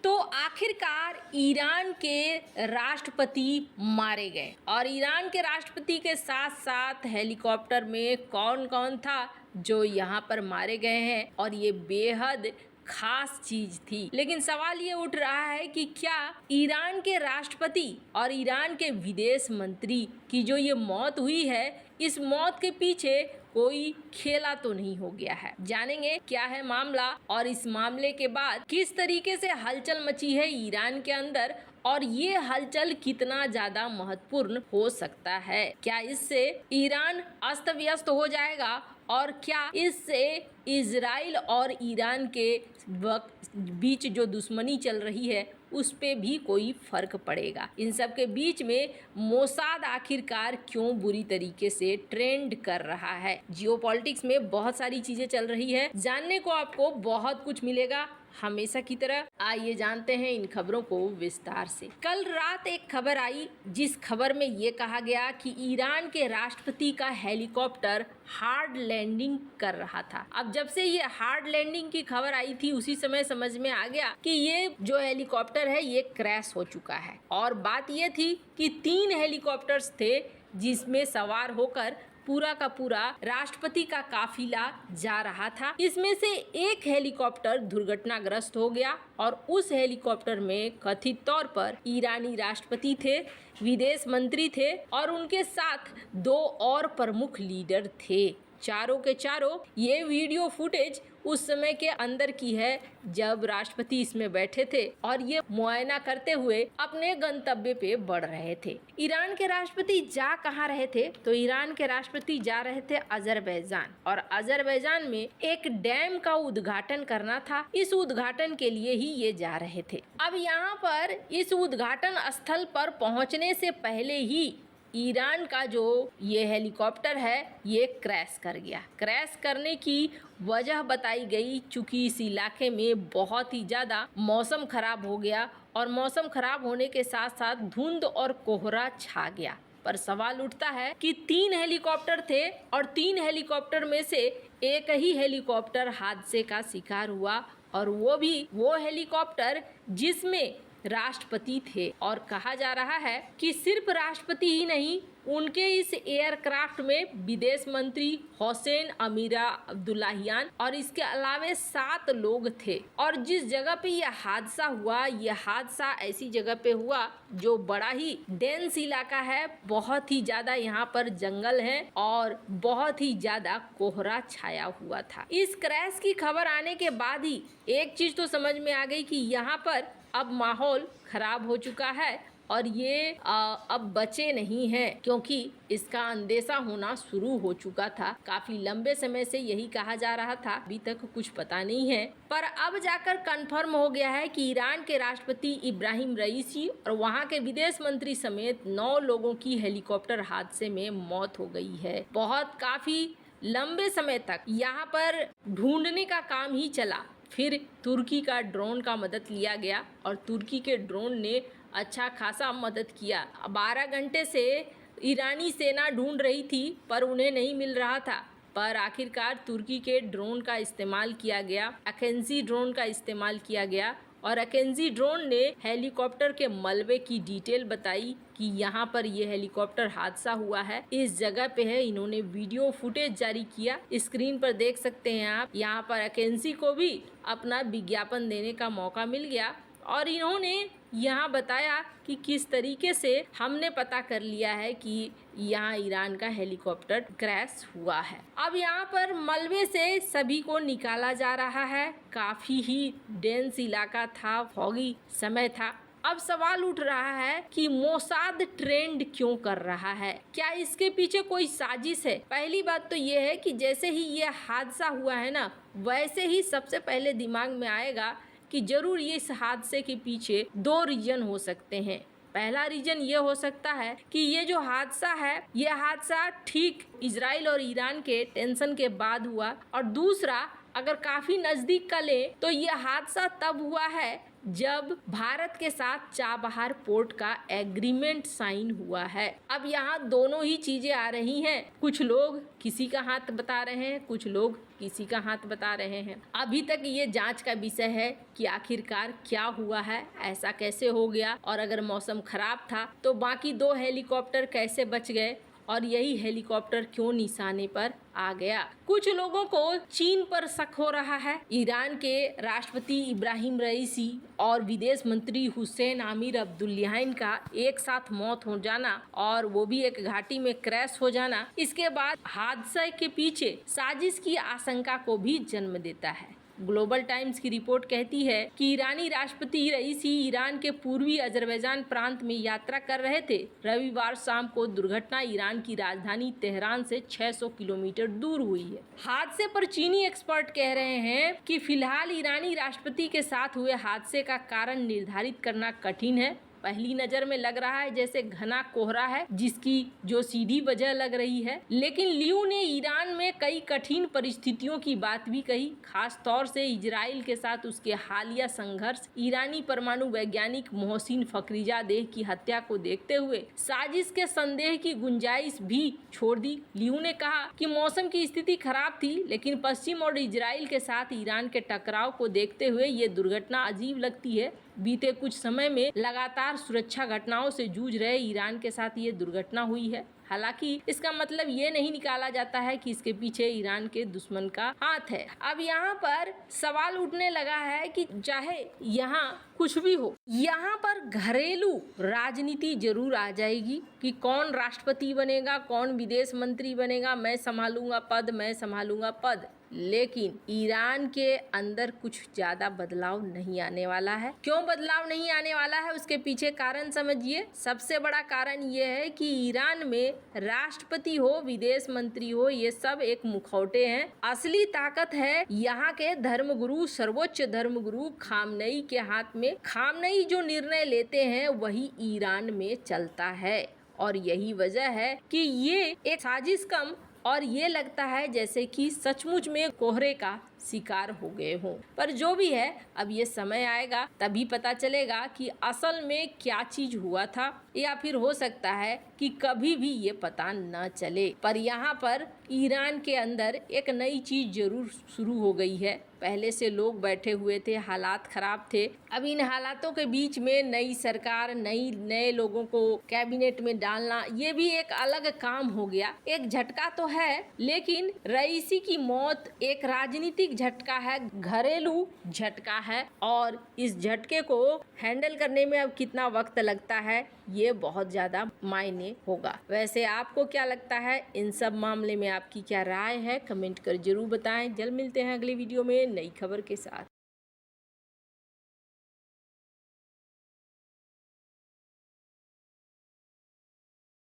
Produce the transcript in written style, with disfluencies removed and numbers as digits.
तो आखिरकार ईरान के राष्ट्रपति मारे गए और ईरान के राष्ट्रपति के साथ साथ हेलीकॉप्टर में कौन कौन था जो यहाँ पर मारे गए हैं, और ये बेहद खास चीज थी। लेकिन सवाल ये उठ रहा है कि क्या ईरान के राष्ट्रपति और ईरान के विदेश मंत्री की जो ये मौत हुई है, इस मौत के पीछे कोई खेला तो नहीं हो गया है। जानेंगे क्या है मामला और इस मामले के बाद किस तरीके से हलचल मची है ईरान के अंदर, और ये हलचल कितना ज्यादा महत्वपूर्ण हो सकता है। क्या इससे ईरान अस्त व्यस्त हो जाएगा और क्या इससे इजराइल और ईरान के बीच जो दुश्मनी चल रही है उस पे भी कोई फर्क पड़ेगा। इन सब के बीच में मोसाद आखिरकार क्यों बुरी तरीके से ट्रेंड कर रहा है। जियोपॉलिटिक्स में बहुत सारी चीजें चल रही है, जानने को आपको बहुत कुछ मिलेगा हमेशा की तरह। आइए जानते हैं इन खबरों को विस्तार से। कल रात एक खबर आई जिस खबर में ये कहा गया कि ईरान के राष्ट्रपति का हेलीकॉप्टर हार्ड लैंडिंग कर रहा था। अब जब से ये हार्ड लैंडिंग की खबर आई थी उसी समय समझ में आ गया कि ये जो हेलीकॉप्टर है ये क्रैश हो चुका है। और बात ये थी कि 3 हेलीकॉप्टर्स थे जिसमें सवार होकर पूरा का पूरा राष्ट्रपति का काफिला जा रहा था। इसमें से एक हेलीकॉप्टर दुर्घटनाग्रस्त हो गया और उस हेलीकॉप्टर में कथित तौर पर ईरानी राष्ट्रपति थे, विदेश मंत्री थे और उनके साथ 2 और प्रमुख लीडर थे। चारों के चारों ये वीडियो फुटेज उस समय के अंदर की है जब राष्ट्रपति इसमें बैठे थे और ये मुआयना करते हुए अपने गंतव्य पे बढ़ रहे थे। ईरान के राष्ट्रपति जा कहाँ रहे थे? तो ईरान के राष्ट्रपति जा रहे थे अजरबैजान, और अजरबैजान में एक डैम का उद्घाटन करना था। इस उद्घाटन के लिए ही ये जा रहे थे। अब यहाँ पर इस उद्घाटन स्थल पर पहुँचने से पहले ही ईरान का जो ये हेलीकॉप्टर है ये क्रैश कर गया। क्रैश करने की वजह बताई गई चूँकि इस इलाके में बहुत ही ज़्यादा मौसम खराब हो गया और मौसम खराब होने के साथ साथ धुंध और कोहरा छा गया। पर सवाल उठता है कि 3 हेलीकॉप्टर थे और 3 हेलीकॉप्टर में से एक ही हेलीकॉप्टर हादसे का शिकार हुआ, और वो हेलीकॉप्टर जिसमें राष्ट्रपति थे। और कहा जा रहा है कि सिर्फ राष्ट्रपति ही नहीं, उनके इस एयरक्राफ्ट में विदेश मंत्री हुसैन अमीरा अब्दुल्लाहियान और इसके अलावे 7 लोग थे। और जिस जगह पे यह हादसा हुआ, यह हादसा ऐसी जगह पे हुआ जो बड़ा ही डेंस इलाका है, बहुत ही ज्यादा यहाँ पर जंगल है और बहुत ही ज्यादा कोहरा छाया हुआ था। इस क्रैश की खबर आने के बाद ही एक चीज तो समझ में आ गई कि यहाँ पर अब माहौल खराब हो चुका है और ये अब बचे नहीं हैं, क्योंकि इसका अंदेशा होना शुरू हो चुका था। काफी लंबे समय से यही कहा जा रहा था, अभी तक कुछ पता नहीं है, पर अब जाकर कंफर्म हो गया है कि ईरान के राष्ट्रपति इब्राहिम रईसी और वहां के विदेश मंत्री समेत 9 लोगों की हेलीकॉप्टर हादसे में मौत हो गई है। काफी लंबे समय तक यहाँ पर ढूंढने का काम ही चला। फिर तुर्की का ड्रोन का मदद लिया गया और तुर्की के ड्रोन ने अच्छा खासा मदद किया। 12 घंटे से ईरानी सेना ढूंढ रही थी पर उन्हें नहीं मिल रहा था, पर आखिरकार तुर्की के ड्रोन का इस्तेमाल किया गया, अकेंजी ड्रोन का इस्तेमाल किया गया और अकेंजी ड्रोन ने हेलीकॉप्टर के मलबे की डिटेल बताई कि यहाँ पर ये हेलीकॉप्टर हादसा हुआ है, इस जगह पे है। इन्होंने वीडियो फुटेज जारी किया, स्क्रीन पर देख सकते हैं आप। यहाँ पर अकेंजी को भी अपना विज्ञापन देने का मौका मिल गया और इन्होंने यहाँ बताया कि किस तरीके से हमने पता कर लिया है कि यहाँ ईरान का हेलीकॉप्टर क्रैश हुआ है। अब यहाँ पर मलबे से सभी को निकाला जा रहा है। काफी ही डेंस इलाका था, फॉगी समय था। अब सवाल उठ रहा है कि मोसाद ट्रेंड क्यों कर रहा है? क्या इसके पीछे कोई साजिश है? पहली बात तो ये है कि जैसे ही ये हादसा हुआ है ना, वैसे ही सबसे पहले दिमाग में आएगा कि जरूर ये इस हादसे के पीछे 2 रीजन हो सकते हैं। पहला रीजन ये हो सकता है कि ये जो हादसा है, ये हादसा ठीक इजराइल और ईरान के टेंशन के बाद हुआ, और दूसरा अगर काफी नजदीक का ले तो ये हादसा तब हुआ है जब भारत के साथ चाबहार पोर्ट का एग्रीमेंट साइन हुआ है। अब यहाँ दोनों ही चीजें आ रही हैं, कुछ लोग किसी का हाथ बता रहे हैं, कुछ लोग किसी का हाथ बता रहे हैं। अभी तक ये जांच का विषय है कि आखिरकार क्या हुआ है, ऐसा कैसे हो गया, और अगर मौसम खराब था तो बाकी 2 हेलीकॉप्टर कैसे बच गए और यही हेलीकॉप्टर क्यों निशाने पर आ गया। कुछ लोगों को चीन पर शक हो रहा है। ईरान के राष्ट्रपति इब्राहिम रईसी और विदेश मंत्री हुसैन आमिर अब्दुल्लाहिन का एक साथ मौत हो जाना और वो भी एक घाटी में क्रैश हो जाना, इसके बाद हादसे के पीछे साजिश की आशंका को भी जन्म देता है। ग्लोबल टाइम्स की रिपोर्ट कहती है कि ईरानी राष्ट्रपति रईसी ईरान के पूर्वी अजरबैजान प्रांत में यात्रा कर रहे थे। रविवार शाम को दुर्घटना ईरान की राजधानी तेहरान से 600 किलोमीटर दूर हुई है। हादसे पर चीनी एक्सपर्ट कह रहे हैं कि फिलहाल ईरानी राष्ट्रपति के साथ हुए हादसे का कारण निर्धारित करना कठिन है। पहली नजर में लग रहा है जैसे घना कोहरा है जिसकी जो सीधी वजह लग रही है, लेकिन लियू ने ईरान में कई कठिन परिस्थितियों की बात भी कही, खास तौर से इजराइल के साथ उसके हालिया संघर्ष, ईरानी परमाणु वैज्ञानिक मोहसिन फखरीजादेह की हत्या को देखते हुए साजिश के संदेह की गुंजाइश भी छोड़ दी। लियू ने कहा कि मौसम की स्थिति खराब थी, लेकिन पश्चिम और इजराइल के साथ ईरान के टकराव को देखते हुए ये दुर्घटना अजीब लगती है। बीते कुछ समय में लगातार सुरक्षा घटनाओं से जूझ रहे ईरान के साथ ये दुर्घटना हुई है। हालांकि इसका मतलब ये नहीं निकाला जाता है कि इसके पीछे ईरान के दुश्मन का हाथ है। अब यहाँ पर सवाल उठने लगा है कि चाहे यहाँ कुछ भी हो, यहाँ पर घरेलू राजनीति जरूर आ जाएगी कि कौन राष्ट्रपति बनेगा, कौन विदेश मंत्री बनेगा, मैं संभालूंगा पद, लेकिन ईरान के अंदर कुछ ज्यादा बदलाव नहीं आने वाला है। क्यों बदलाव नहीं आने वाला है, उसके पीछे कारण समझिए। सबसे बड़ा कारण ये है कि ईरान में राष्ट्रपति हो, विदेश मंत्री हो, ये सब एक मुखौटे हैं। असली ताकत है यहाँ के धर्मगुरु, सर्वोच्च धर्मगुरु खामनेई के हाथ में। खामनेई जो निर्णय लेते हैं वही ईरान में चलता है, और यही वजह है कि ये एक साजिश कम और ये लगता है जैसे कि सचमुच में कोहरे का शिकार हो गए हों। पर जो भी है, अब ये समय आएगा तभी पता चलेगा कि असल में क्या चीज हुआ था, या फिर हो सकता है कि कभी भी ये पता न चले। पर यहाँ पर ईरान के अंदर एक नई चीज जरूर शुरू हो गई है। पहले से लोग बैठे हुए थे, हालात खराब थे। अब इन हालातों के बीच में नई सरकार, नए लोगों को कैबिनेट में डालना, ये भी एक अलग काम हो गया। एक झटका तो है, लेकिन रईसी की मौत एक राजनीतिक झटका है, घरेलू झटका है, और इस झटके को हैंडल करने में अब कितना वक्त लगता है ये बहुत ज्यादा मायने होगा। वैसे आपको क्या लगता है, इन सब मामले में आपकी क्या राय है, कमेंट कर जरूर बताएं। जल्द मिलते हैं अगली वीडियो में नई खबर के साथ।